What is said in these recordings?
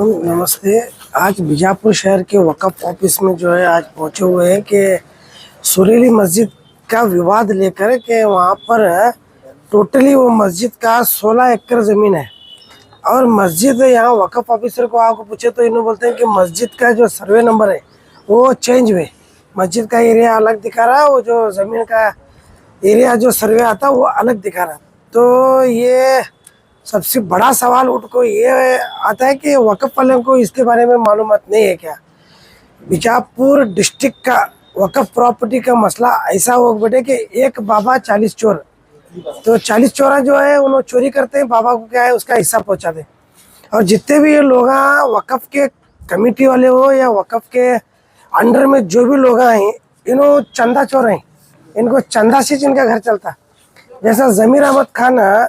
नमस्ते। आज बीजापुर शहर के वक़्फ़ ऑफिस में जो है आज पहुंचे हुए हैं कि सुरीली मस्जिद का विवाद लेकर के वहां पर टोटली वो मस्जिद का 16 एकड़ ज़मीन है और मस्जिद यहाँ वक़्फ़ ऑफिसर को आपको पूछे तो इन्होंने बोलते हैं कि मस्जिद का जो सर्वे नंबर है वो चेंज हुए, मस्जिद का एरिया अलग दिखा रहा है, वो जो ज़मीन का एरिया जो सर्वे आता है वो अलग दिखा रहा है। तो ये सबसे बड़ा सवाल उनको ये आता है कि वक़्फ़ वालों को इसके बारे में मालूमात नहीं है क्या। बीजापुर डिस्ट्रिक्ट का वक़्फ़ प्रॉपर्टी का मसला ऐसा हो बेटे कि एक बाबा 40 चोर, तो 40 चोरा जो है उन्होंने चोरी करते हैं, बाबा को क्या है उसका हिस्सा पहुंचाते हैं। और जितने भी ये लोग वक़्फ़ के कमेटी वाले हो या वक़्फ़ के अंडर में जो भी लोग हैं इन्हों चंदा चोर हैं, इनको चंदा से इनका घर चलता। जैसा ज़मीर अहमद खान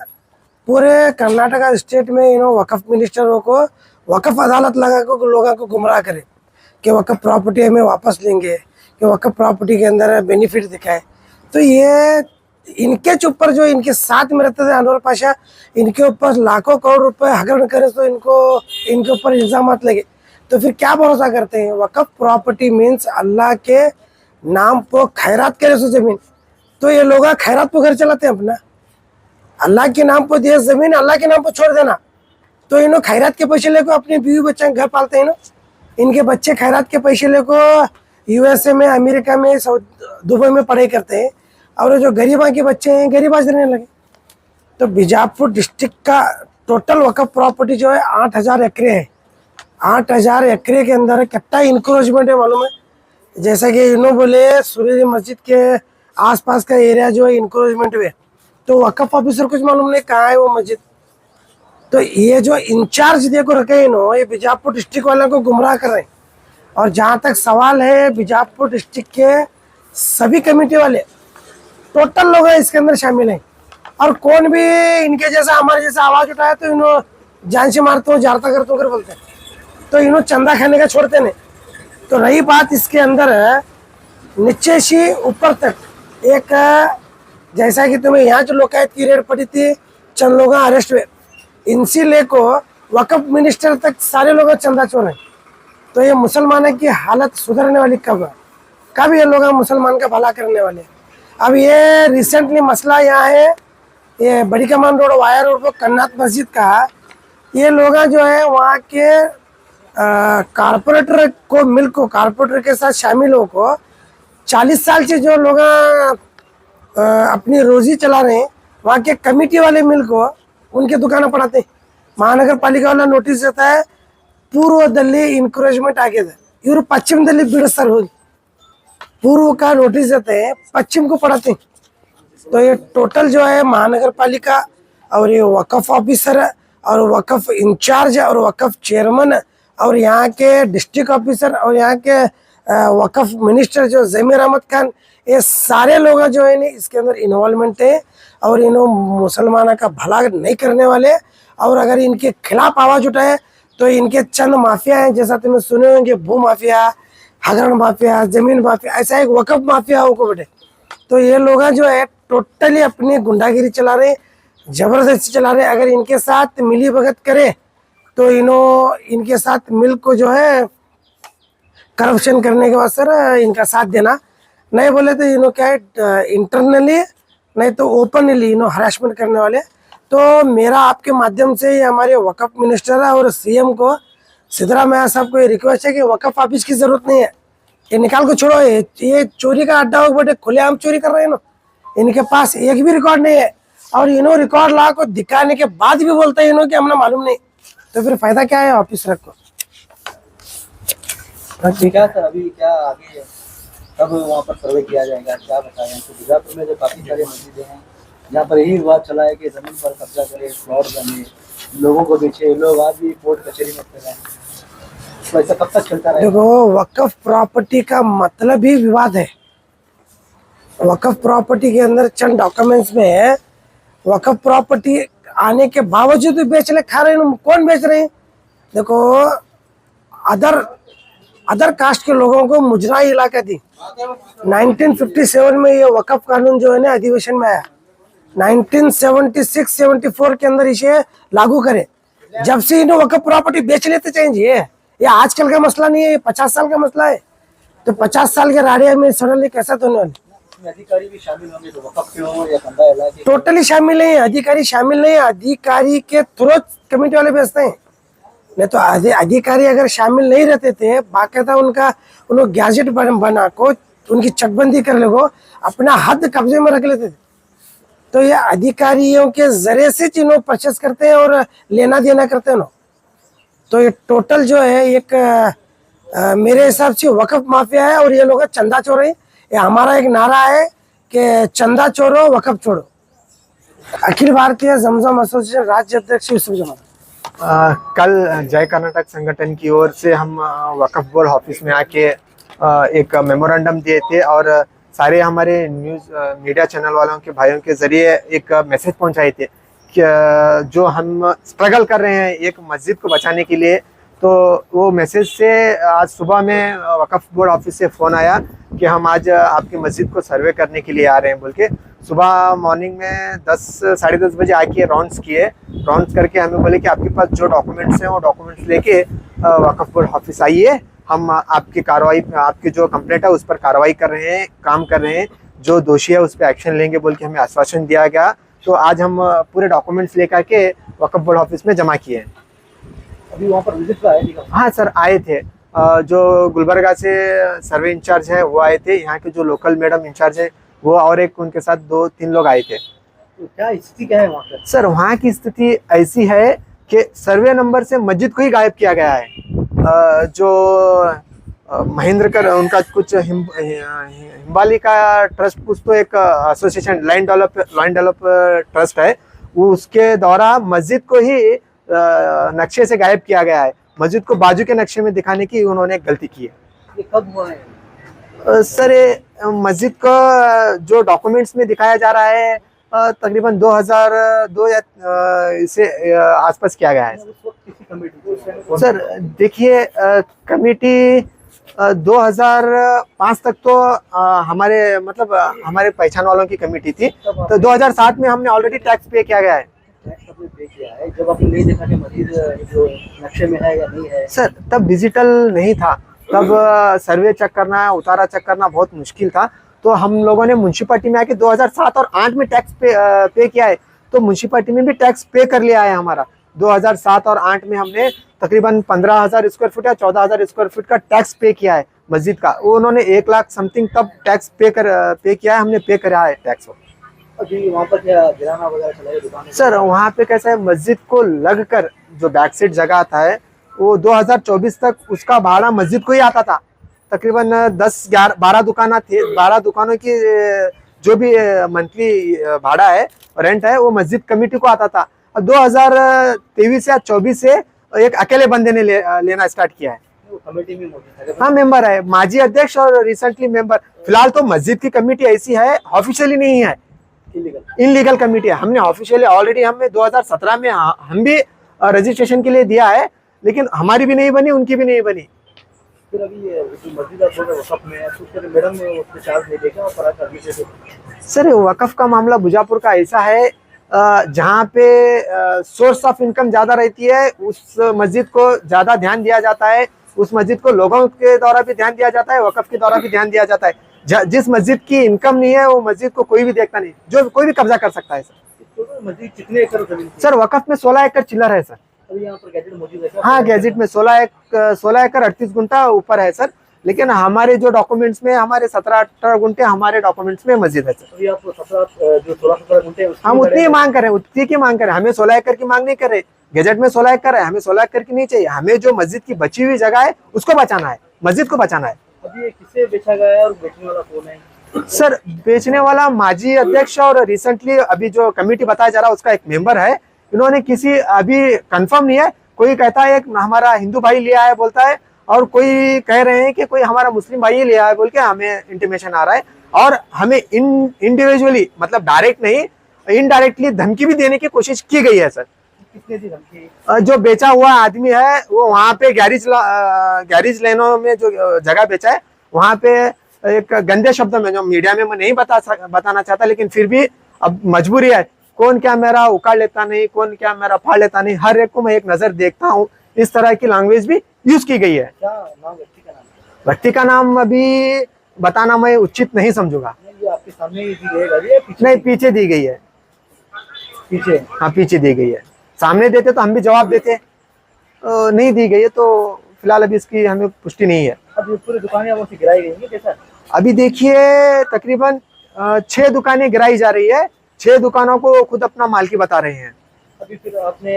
पूरे कर्नाटका स्टेट में इन्हों वक़्फ़ मिनिस्टरों को वक़्फ़ अदालत लगा कर लोगों को गुमराह करे कि वक़्फ़ प्रॉपर्टी हमें वापस लेंगे, कि वक़्फ़ प्रॉपर्टी के अंदर बेनिफिट दिखाए। तो ये इनके ऊपर जो इनके साथ में रहते थे अनवर पाशा, इनके ऊपर लाखों करोड़ रुपए हगरण करे तो इनके ऊपर इल्ज़ाम लगे तो फिर क्या भरोसा करते हैं। वक़्फ़ प्रॉपर्टी मीन्स अल्लाह के नाम पर खैरात करे सो ज़मीन, तो ये लोग खैरात पर घर चलाते हैं अपना, अल्लाह के नाम पर दिए ज़मीन अल्लाह के नाम पर छोड़ देना। तो इन्हों खैरात के पैसे लेकर अपने बीवी बच्चे घर पालते हैं। इनके बच्चे खैरात के पैसे लेकर यूएसए में, अमेरिका में, दुबई में पढ़ाई करते हैं और जो गरीबा के बच्चे हैं गरीबाज रहने लगे। तो बीजापुर डिस्ट्रिक्ट का टोटल वक़्फ़ प्रॉपर्टी जो है 8000 एकड़ है। 8000 एकड़ के अंदर कितना इंक्रोचमेंट है मालूम है। जैसा कि इन्होंने बोले सूर्य मस्जिद के आसपास का एरिया जो है इंक्रोचमेंट हुए, तो वक़्फ़ ऑफिसर कुछ मालूम नहीं कहाँ है वो मस्जिद। तो ये जो इंचार्ज देखो रखे हैं इन्हों, ये बीजापुर डिस्ट्रिक्ट वालों को गुमराह कर रहे हैं। और जहाँ तक सवाल है बीजापुर डिस्ट्रिक्ट के सभी कमेटी वाले टोटल लोग इसके अंदर शामिल हैं और कौन भी इनके जैसा हमारे जैसा आवाज़ उठाया तो इन्हों जान से मारते हो, जारता करते हो कर बोलते हैं, तो इन्हों चंदा खाने का छोड़ते नहीं। तो रही बात इसके अंदर नीचे से ऊपर तक एक, जैसा कि तुम्हें यहाँ जो लोकायत की रेड पड़ी थी, चंद लोग अरेस्ट हुए, इनसे लेको वक़्फ़ मिनिस्टर तक सारे लोग चंदा चोर हैं। तो ये मुसलमानों की हालत सुधरने वाली कब ये लोग मुसलमान का भला करने वाले। अब ये रिसेंटली मसला यहाँ है, ये बड़ी कमान रोड वाया रोड पर कन्नात मस्जिद का, ये लोग जो है वहाँ के कारपोरेटर को मिल को कारपोरेटर के साथ शामिल हो को 40 साल से जो लोग अपनी रोजी चला रहे हैं, वहाँ के कमेटी वाले मिल को उनके दुकानें पढ़ाते हैं। महानगर पालिका वाला नोटिस देता है पूर्वದಲ್ಲಿ इंक्रोचमेंट आगे था, इवर पश्चिमದಲ್ಲಿ बिड़सर हो, पूर्व का नोटिस देते हैं, पश्चिम को पढ़ाते हैं। तो ये टोटल जो है महानगर पालिका और ये वक़्फ़ ऑफिसर और वक़्फ़ इंचार्ज और वक़्फ़ चेयरमैन और यहाँ के डिस्ट्रिक्ट ऑफिसर और यहाँ के वक़्फ़ मिनिस्टर जो ज़मीर अहमद खान, ये सारे लोग जो है इसके अंदर इन्वॉल्वमेंट है और इन्हों मुसलमानों का भला नहीं करने वाले। और अगर इनके खिलाफ आवाज़ उठाए तो इनके चंद माफिया हैं, जैसा तुम्हें सुने होंगे, भू माफिया, हगरण माफिया, ज़मीन माफिया, ऐसा एक वक़्फ़ माफिया होको बेटे। तो ये लोग जो है टोटली अपनी गुंडागिरी चला रहे, ज़बरदस्ती चला रहे। अगर इनके साथ मिली भगत करे तो इनके साथ मिल को जो है करप्शन करने के वास्ते इनका साथ देना, नहीं बोले तो इन्हों क्या है इंटरनली नहीं तो ओपनली इन्हों हरासमेंट करने वाले। तो मेरा आपके माध्यम से ये हमारे वक़्फ़ मिनिस्टर और सीएम को, सिद्धरामैया साहब को ये रिक्वेस्ट है कि वक़्फ़ ऑफिस की ज़रूरत नहीं है, ये निकाल को छोड़ो। ये चोरी का अड्डा हो बेटे, खुलेआम चोरी कर रहे हैं ना, इनके पास एक भी रिकॉर्ड नहीं है और इन्हों रिकॉर्ड ला को दिखाने के बाद भी बोलते हैं इन्हों कि हमने मालूम नहीं, तो फिर फायदा क्या है ऑफिस रख को। क्या सर अभी क्या आगे कब वहाँ पर सर्वे किया जाएगा, क्या बताएं। तो बीजापुर में जो काफ़ी सारी मस्जिदें हैं जहाँ पर यही विवाद चला है कि ज़मीन पर कब्जा करे, प्लॉट बने, लोगों को बेचे, लोग आज भी कोर्ट कचहरी में फिर रहे हैं, तो ऐसा कब तक चलता रहेगा। देखो वक़्फ़ प्रॉपर्टी का मतलब ही विवाद है। वक़्फ़ प्रॉपर्टी के अंदर चंद डॉक्यूमेंट्स में है, वक़्फ़ प्रॉपर्टी आने के बावजूद भी बेच ले खा रहे हैं। कौन बेच रहे हैं? देखो अदर कास्ट के लोगों को मुजराई इलाका दी। 1957 में ये वक़्फ़ कानून जो है ना अधिवेशन में आया, 1976-74 के अंदर इसे लागू करे। जब से इन्हें वक़्फ़ प्रॉपर्टी बेच लेते चाहिए, ये आजकल का मसला नहीं है, ये 50 साल का मसला है। तो 50 साल के राड़े में सडनली कैसा तो नहीं, इसमें अधिकारी भी शामिल होंगे तो वक़्फ़ के हो या कंदा इलाके टोटली शामिल नहीं है, अधिकारी शामिल नहीं है। अधिकारी के थ्रू कमेटी वाले बेचते हैं, नहीं तो अधिकारी अगर शामिल नहीं रहते थे, बाकायदा उनका उन्होंने गैजेट बना को उनकी चकबंदी कर ले को अपना हद कब्जे में रख लेते थे। तो ये अधिकारियों के जरिए से जिन्हों परचेस करते हैं और लेना देना करते हैं ना, तो ये टोटल जो है एक मेरे हिसाब से वक़्फ़ माफिया है और ये लोग चंदा चोर है। ये हमारा एक नारा है कि चंदा चोरो वक़्फ़ छोड़ो। अखिल भारतीय जमजम एसोसिएशन राज्य अध्यक्ष यूसुफ जमान। कल जय कर्नाटक संगठन की ओर से हम वक्फ बोर्ड ऑफिस में आके एक मेमोरेंडम दिए थे और सारे हमारे न्यूज़ मीडिया चैनल वालों के भाइयों के ज़रिए एक मैसेज पहुंचाए थे कि जो हम स्ट्रगल कर रहे हैं एक मस्जिद को बचाने के लिए। तो वो मैसेज से आज सुबह में वक्फ बोर्ड ऑफिस से फ़ोन आया कि हम आज आपकी मस्जिद को सर्वे करने के लिए आ रहे हैं बोल के। सुबह मॉर्निंग में 10 साढ़े 10 बजे आके राउंड्स किए। राउंड्स करके हमें बोले कि आपके पास जो डॉक्यूमेंट्स हैं वो डॉक्यूमेंट्स लेके वक्फ बोर्ड ऑफिस आइए, हम आपकी कार्रवाई, आपकी जो कंप्लेंट है उस पर कार्रवाई कर रहे हैं, काम कर रहे हैं, जो दोषी है उस पर एक्शन लेंगे बोल के हमें आश्वासन दिया गया। तो आज हम पूरे डॉक्यूमेंट्स लेकर के वक्फ बोर्ड ऑफिस में जमा किए हैं। अभी वहाँ पर विजिट पर आए थे? हाँ सर, आए थे। जो गुलबर्गा से सर्वे इंचार्ज है वो आए थे, यहाँ के जो लोकल मैडम इंचार्ज है वो और एक उनके साथ 2-3 लोग आए थे। तो क्या स्थिति क्या है वहाँ पर? सर वहाँ की स्थिति ऐसी है कि सर्वे नंबर से मस्जिद को ही गायब किया गया है। जो महेंद्र कर उनका कुछ हिम्बाली का ट्रस्ट, कुछ तो एक एसोसिएशन लैंड डेवलप ट्रस्ट है, वो उसके द्वारा मस्जिद को ही नक्शे से गायब किया गया है। मस्जिद को बाजू के नक्शे में दिखाने की उन्होंने एक गलती की है। ये कब हुआ है? सर मस्जिद को जो डॉक्यूमेंट्स में दिखाया जा रहा है तकरीबन 2002 या इसे आसपास किया गया है। उस वक्त किसी कमेटी को? सर देखिए, कमेटी 2005 तक तो हमारे मतलब हमारे पहचान वालों की कमेटी थी। तो 2007 में हमने ऑलरेडी टैक्स पे किया गया है। आपने पे किया है जब आपने नहीं देखा कि मस्जिद जो नक्शे में है या नहीं है? सर तब डिजिटल नहीं था, तब सर्वे चेक करना, उतारा चेक करना बहुत मुश्किल था। तो हम लोगों ने म्युनिसिपैलिटी में आके 2007 और 8 में टैक्स पे किया है। तो म्युनिसिपैलिटी में भी टैक्स पे कर लिया है हमारा। 2007 और 8 में हमने तकरीबन 15,000 स्क्वायर फुट या 14,000 स्क्वायर फुट का टैक्स पे किया है मस्जिद का। वो उन्होंने 1 लाख समथिंग तब टैक्स पे किया है, हमने पे करा है टैक्स। अभी वहाँ पर क्या किराना वगैरह चला है दुकान? सर वहाँ पे कैसा है, मस्जिद को लगकर जो बैक साइड जगह था है वो 2024 तक उसका भाड़ा मस्जिद को ही आता था। तकरीबन 10-12 दुकान थे, 12 दुकानों की जो भी मंथली भाड़ा है, रेंट है, वो मस्जिद कमेटी को आता था। 2023 या 24 से एक अकेले बंदे ने लेना स्टार्ट किया है। वो कमेटी में मौजूद है? हाँ मेंबर है, माजी अध्यक्ष और रिसेंटली मेंबर। फिलहाल तो मस्जिद की कमेटी ऐसी है, ऑफिशियली नहीं है, इनलीगल कमेटी है। हमने ऑफिशियली ऑलरेडी हमने 2017 में हम भी रजिस्ट्रेशन के लिए दिया है, लेकिन हमारी भी नहीं बनी, उनकी भी नहीं बनी। फिर अभी मस्जिद आप बोल रहे वक़्फ़ में है, तो फिर मैडम ने उसके चार्ज नहीं देखा और फरार कर दिए थे? सर वक़्फ़ का मामला बुजापुर का ऐसा है, जहाँ पे सोर्स ऑफ इनकम ज़्यादा रहती है उस मस्जिद को ज़्यादा ध्यान दिया जाता है, उस मस्जिद को लोगों के द्वारा भी ध्यान दिया जाता है, वक़्फ़ के द्वारा भी ध्यान दिया जाता है। जिस मस्जिद की इनकम नहीं है वो मस्जिद को कोई भी देखता नहीं, जो कोई भी कब्जा कर सकता है। सर तो मस्जिद कितने एकड़ जमीन? सर वक़्फ़ में 16 एकड़ चिल्लर है सर। अभी यहाँ पर गैजेट मौजूद है? हाँ गैजेट में 16 एकड़ 38 गुंठा ऊपर है सर, लेकिन हमारे जो डॉक्यूमेंट्स में हमारे 17-18 गुंठे हमारे डॉक्यूमेंट्स में मस्जिद है सर। अभी आप 16 गुंठे हम उतनी ही मांग करें, उतनी की मांग करें, हमें 16 एकड़ की मांग नहीं कर रहे। गैजेट में 16 एकड़ है, हमें 16 एकड़ की नहीं चाहिए, हमें जो मस्जिद की बची हुई जगह है उसको बचाना है, मस्जिद को बचाना है। अभी ये किसे बेचा गया है और बेचने वाला कौन है? सर बेचने वाला माजी अध्यक्ष और रिसेंटली अभी जो कमेटी बताया जा रहा है उसका एक मेंबर है। इन्होंने किसी अभी कंफर्म नहीं है, कोई कहता है एक हमारा हिंदू भाई लिया है बोलता है, और कोई कह रहे हैं कि कोई हमारा मुस्लिम भाई ही लिया है बोल के हमें इंटीमेशन आ रहा है। और हमें इंडिविजुअली मतलब डायरेक्ट नहीं, इनडायरेक्टली धमकी भी देने की कोशिश की गई है सर। किसने दी धमकी? जो बेचा हुआ आदमी है वो वहाँ पे गैरेज लेनों में जो जगह बेचा है वहाँ पे एक गंदे शब्दों में, जो मीडिया में मैं नहीं बताना चाहता, लेकिन फिर भी अब मजबूरी है, कौन क्या मेरा उखाड़ लेता नहीं, कौन क्या मेरा फाड़ लेता नहीं, हर एक को मैं एक नजर देखता हूँ। इस तरह की लैंग्वेज भी यूज की गई है। क्या नाम व्यक्ति का नाम है? व्यक्ति का नाम अभी बताना मैं उचित नहीं समझूंगा। नहीं, ये आपके सामने ही दी गई है, पीछे नहीं, पीछे दी गई है। पीछे हाँ, पीछे दी गई है। सामने देते तो हम भी जवाब देते, नहीं दी गई है तो फिलहाल अभी इसकी हमें पुष्टि नहीं है। अब ये पूरी दुकानें वो गिराई गई हैं कैसा? अभी देखिए तकरीबन 6 दुकानें गिराई जा रही है। 6 दुकानों को खुद अपना मालकी बता रहे हैं। अभी फिर आपने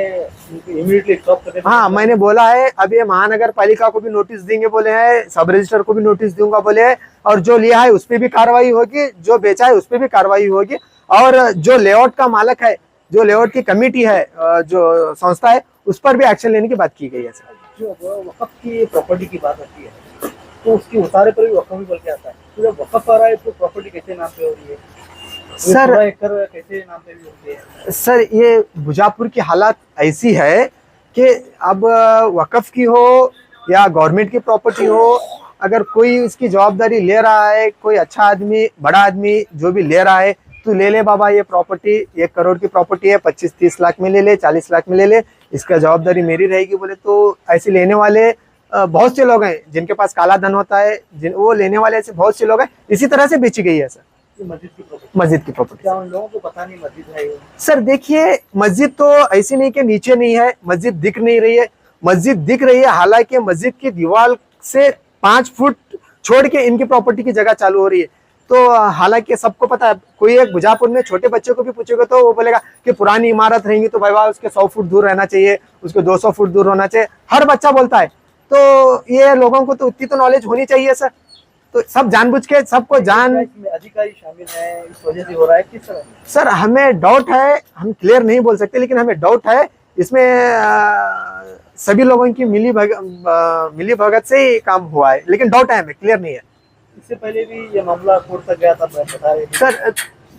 इमीडिएटली स्टॉप करने को हाँ, मैंने बोला है अब ये महानगर पालिका को भी नोटिस देंगे बोले हैं, सब रजिस्टर को भी नोटिस दूंगा बोले हैं, और जो लिया है उस पर भी कार्रवाई होगी, जो बेचा है उस पर भी कार्रवाई होगी, और जो लेआउट का मालक है, जो लेआउट की कमेटी है, जो संस्था है, उस पर भी एक्शन लेने की बात की गई है सर। जो वक़्फ़ की प्रॉपर्टी की बात आती है तो उसकी उतारे पर भी वक़्फ़ भी बोल के आता है। तो जब वक़्फ़ आ रहा है तो प्रॉपर्टी कैसे नाम पे हो रही है? सर, 16 एकड़ कैसे नाम पे भी होती है? सर ये बुजापुर की हालत ऐसी है कि अब वक़्फ़ की हो या गवर्नमेंट की प्रॉपर्टी हो, अगर कोई इसकी जवाबदारी ले रहा है, कोई अच्छा आदमी, बड़ा आदमी जो भी ले रहा है, तो ले ले बाबा, ये प्रॉपर्टी 1 करोड़ की प्रॉपर्टी है, 25-30 लाख में ले ले, 40 लाख में ले ले, इसका जवाबदारी मेरी रहेगी बोले तो ऐसे लेने वाले बहुत से लोग हैं जिनके पास काला धन होता है, वो लेने वाले ऐसे बहुत से लोग हैं। इसी तरह से बेची गई है सर ये मस्जिद की प्रॉपर्टी। मस्जिद की प्रॉपर्टी। क्या उन लोगों को पता नहीं मस्जिद है ये? सर देखिए, मस्जिद तो ऐसी नहीं कि नीचे नहीं है, मस्जिद दिख नहीं रही है, मस्जिद दिख रही है। हालांकि मस्जिद की दीवार से 5 फुट छोड़ के इनकी प्रॉपर्टी की जगह चालू हो रही है। तो हालांकि सबको पता है, कोई एक बुजापुर में छोटे बच्चे को भी पूछेगा तो वो बोलेगा कि पुरानी इमारत रहेंगी तो भाई वाह उसके 100 फुट दूर रहना चाहिए, उसके 200 फुट दूर होना चाहिए, हर बच्चा बोलता है। तो ये लोगों को तो उतनी तो नॉलेज होनी चाहिए सर। तो सब जानबूझ के सबको जान, इसमें अधिकारी शामिल है इस वजह से हो रहा है किस तरह? सर हमें डाउट है, हम क्लियर नहीं बोल सकते, लेकिन हमें डाउट है इसमें सभी लोगों की मिली भगत से ही काम हुआ है, लेकिन डाउट है, हमें क्लियर नहीं है। इससे पहले भी ये मामला कोर्ट तक गया था, बता रहे थे। सर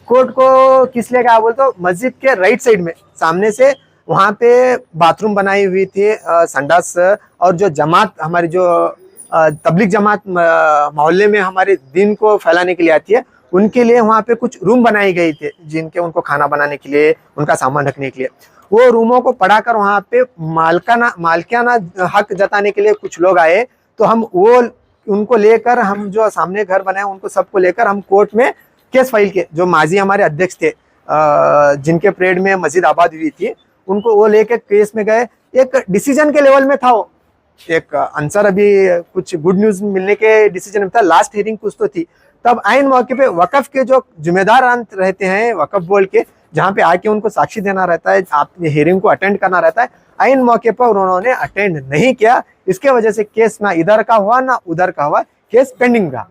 कोर्ट को किस लिए कहा बोल तो मस्जिद के राइट साइड में सामने से वहाँ पे बाथरूम बनाई हुई थी, संडास, और जो जमात हमारी जो तबलीग जमात मोहल्ले में हमारे दिन को फैलाने के लिए आती है, उनके लिए वहाँ पे कुछ रूम बनाई गई थे जिनके उनको खाना बनाने के लिए, उनका सामान रखने के लिए। वो रूमों को पढ़ाकर वहाँ पे मालकियाना हक जताने के लिए कुछ लोग आए, तो हम वो उनको लेकर, हम जो सामने घर बनाए उनको सबको लेकर हम कोर्ट में केस फाइल किए। जो माजी हमारे अध्यक्ष थे जिनके परेड में मस्जिद आबाद हुई थी, उनको वो लेकर केस में गए। एक डिसीजन के लेवल में था वो, एक आंसर अभी कुछ गुड न्यूज मिलने के डिसीजन में था, लास्ट हियरिंग कुछ तो थी। तब आइन मौके पे वक़्फ़ के जो जिम्मेदार रहते हैं वक़्फ़ बोर्ड के, जहाँ पे आके उनको साक्षी देना रहता है, आप हियरिंग को अटेंड करना रहता है, आइन मौके पर उन्होंने अटेंड नहीं किया। इसके वजह से केस ना इधर का हुआ ना उधर का हुआ, केस पेंडिंग रहा।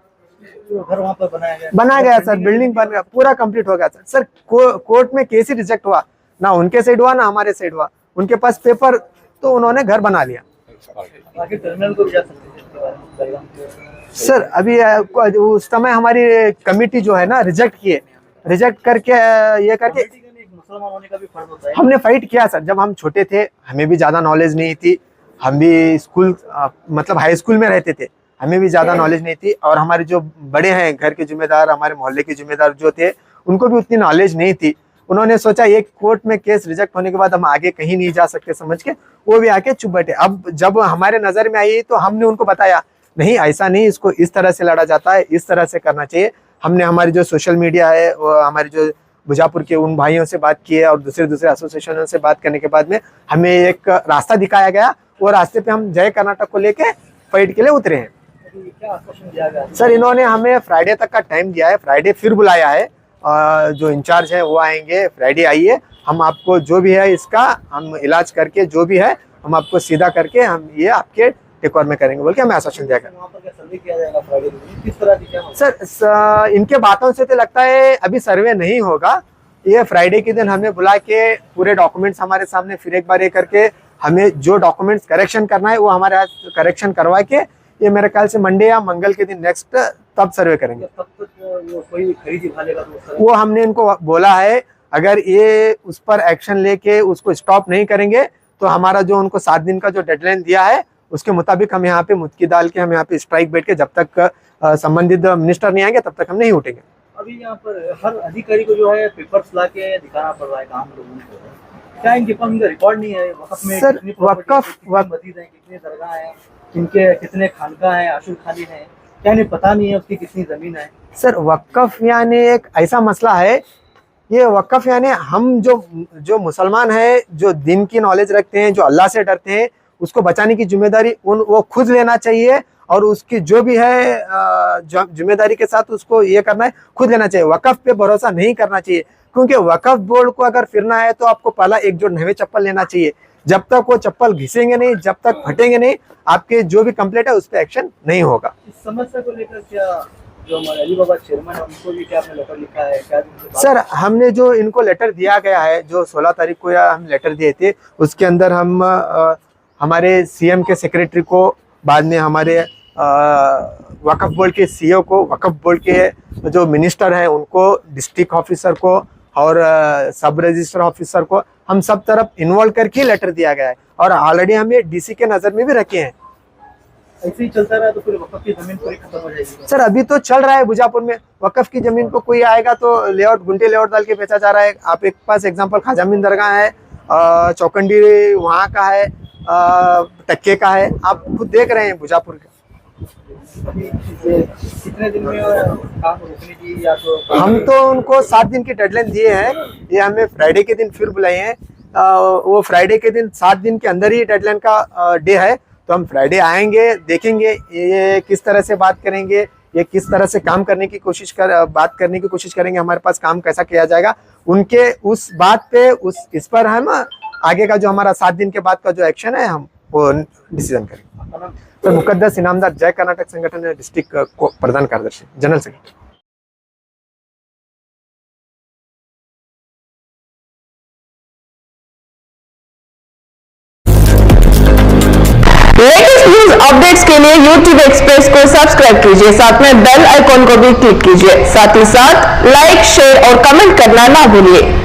जो घर वहाँ पर बनाया गया सर, बिल्डिंग बन गया, पूरा कंप्लीट हो गया सर। सर कोर्ट में केस ही रिजेक्ट हुआ, ना उनके साइड हुआ ना हमारे साइड हुआ। उनके पास पेपर, तो उन्होंने घर बना लिया। बाकी टर्मिनल को भी जा सकते हैं इसके बारे में। सर अभी उस समय हमारी कमेटी जो है ना रिजेक्ट किए, रिजेक्ट करके ये करके मुसलमान होने का भी फर्ज होता है। हमने फाइट किया सर। जब हम छोटे थे हमें भी ज़्यादा नॉलेज नहीं थी, हम भी स्कूल मतलब हाई स्कूल में रहते थे, हमें भी ज़्यादा नॉलेज नहीं थी, और हमारे जो बड़े हैं घर के जिम्मेदार, हमारे मोहल्ले के जिम्मेदार जो थे, उनको भी उतनी नॉलेज नहीं थी। उन्होंने सोचा एक कोर्ट में केस रिजेक्ट होने के बाद हम आगे कहीं नहीं जा सकते समझ के वो भी आके चुप बैठे। अब जब हमारे नज़र में आई तो हमने उनको बताया नहीं ऐसा नहीं, इसको इस तरह से लड़ा जाता है, इस तरह से करना चाहिए। हमने हमारी जो सोशल मीडिया है, वो हमारे जो बुजापुर के उन भाइयों से बात की है और दूसरे एसोसिएशनों से बात करने के बाद में हमें एक रास्ता दिखाया गया। वो रास्ते पे हम जय कर्नाटक को लेके फाइट के लिए उतरे हैं। क्या आश्वासन दिया गया? सर इन्होंने हमें फ्राइडे तक का टाइम दिया है, फ्राइडे फिर बुलाया है, जो इंचार्ज है वो आएंगे, फ्राइडे आइए, हम आपको जो भी है इसका हम इलाज करके जो भी है हम आपको सीधा करके हम ये आपके टेक ओवर में करेंगे बोल के हमें आश्वासन दिया गया। वहाँ पर क्या सर्वे किया जाएगा फ्राइडे को? किस तरह की क्या? सर इनके बातों से तो लगता है अभी सर्वे नहीं होगा। ये फ्राइडे के दिन हमें बुला के पूरे डॉक्यूमेंट्स हमारे सामने फिर एक बार ये करके हमें जो डॉक्यूमेंट्स करेक्शन करना है वो हमारे हाथ करेक्शन करवा के, ये मेरे ख्याल से मंडे या मंगल के दिन नेक्स्ट तब सर्वे करेंगे। तब तक वो कोई खरीदी भालेगा तो वो हमने इनको बोला है अगर ये उस पर एक्शन लेके उसको स्टॉप नहीं करेंगे तो हमारा जो उनको 7 दिन का जो डेडलाइन दिया है उसके मुताबिक हम यहाँ पे मुत्की डाल के हम यहाँ पे स्ट्राइक बैठ के जब तक संबंधित मिनिस्टर नहीं आएंगे तब तक हम नहीं उठेंगे। अभी यहाँ पर हर अधिकारी को जो है पेपर्स ला के दिखाना पड़ रहा है आम लोगों को, क्या इनके पास इनका रिकॉर्ड नहीं है? वक़्फ में सर, कितनी प्रॉपर्टी है, कितनी वक़्फ मस्जिद है, कितने दरगाह हैं, इनके कितने खानका हैं, आशुल खाने हैं, क्या इन्हें पता नहीं है उसकी कितनी जमीन है? सर, वक़्फ़ यानी एक ऐसा मसला है, ये वक़्फ़ यानी हम जो मुसलमान हैं, जो दिन की नॉलेज रखते हैं, जो अल्लाह से डरते हैं, उसको बचाने की जिम्मेदारी वो खुद लेना चाहिए और उसकी जो भी है जिम्मेदारी के साथ उसको ये करना है, खुद लेना चाहिए। वक़्फ़ पे भरोसा नहीं करना चाहिए, क्योंकि वक़्फ़ बोर्ड को अगर फिरना है तो आपको पहला एक जोड़ नए चप्पल लेना चाहिए। जब तक वो चप्पल घिसेंगे नहीं, जब तक फटेंगे नहीं, आपके जो भी कंप्लेंट है उस पर एक्शन नहीं होगा। इस समस्या को लेकर क्या जो हमारे अली बाबा चेयरमैन है उनको भी क्या आपने लेटर लिखा है? क्या सर, हमने जो इनको लेटर दिया गया है, जो 16 तारीख को या हम लेटर दिए थे, उसके अंदर हम हमारे सीएम के सेक्रेटरी को, बाद में हमारे वक़्फ़ बोर्ड के सीईओ को, वक़्फ़ बोर्ड के जो मिनिस्टर हैं उनको, डिस्ट्रिक्ट ऑफिसर को और सब रजिस्टर ऑफिसर को, हम सब तरफ इन्वॉल्व करके लेटर दिया गया है और ऑलरेडी हम ये डीसी के नज़र में भी रखे हैं। ऐसे ही चलता रहा तो फिर वक़्फ़ की जमीन पूरी खत्म हो जाएगी। सर, अभी तो चल रहा है बुजापुर में, वक़्फ़ की जमीन को कोई आएगा तो लेआउट, गुंटे लेआउट डाल के बेचा जा रहा है। आप एक पास एग्जांपल खाजामीन दरगाह है, चौकंडी वहाँ का है, टक्के का है, आप खुद देख रहे हैं बुजापुर का। कितने दिन में काम रोकने की, या तो हम तो उनको 7 दिन की डेडलाइन दिए हैं, ये हमें फ्राइडे के दिन फिर बुलाए हैं। वो फ्राइडे के दिन 7 दिन के अंदर ही डेडलाइन का डे है, तो हम फ्राइडे आएंगे, देखेंगे ये किस तरह से बात करेंगे, ये किस तरह से काम करने की बात करने की कोशिश करेंगे, हमारे पास काम कैसा किया जाएगा, उनके उस बात पे इस पर हम आगे का जो हमारा 7 दिन के बाद का जो एक्शन है हम वो डिसीजन करेंगे। तो मुकद्दस इनामदार जय कर्नाटक संगठन डिस्ट्रिक्ट को प्रधान कार्यदर्शी, general secretary. Latest news updates के लिए YouTube एक्सप्रेस को सब्सक्राइब कीजिए, साथ में बेल आइकॉन को भी क्लिक कीजिए। साथ ही साथ लाइक, शेयर और कमेंट करना ना भूलिए।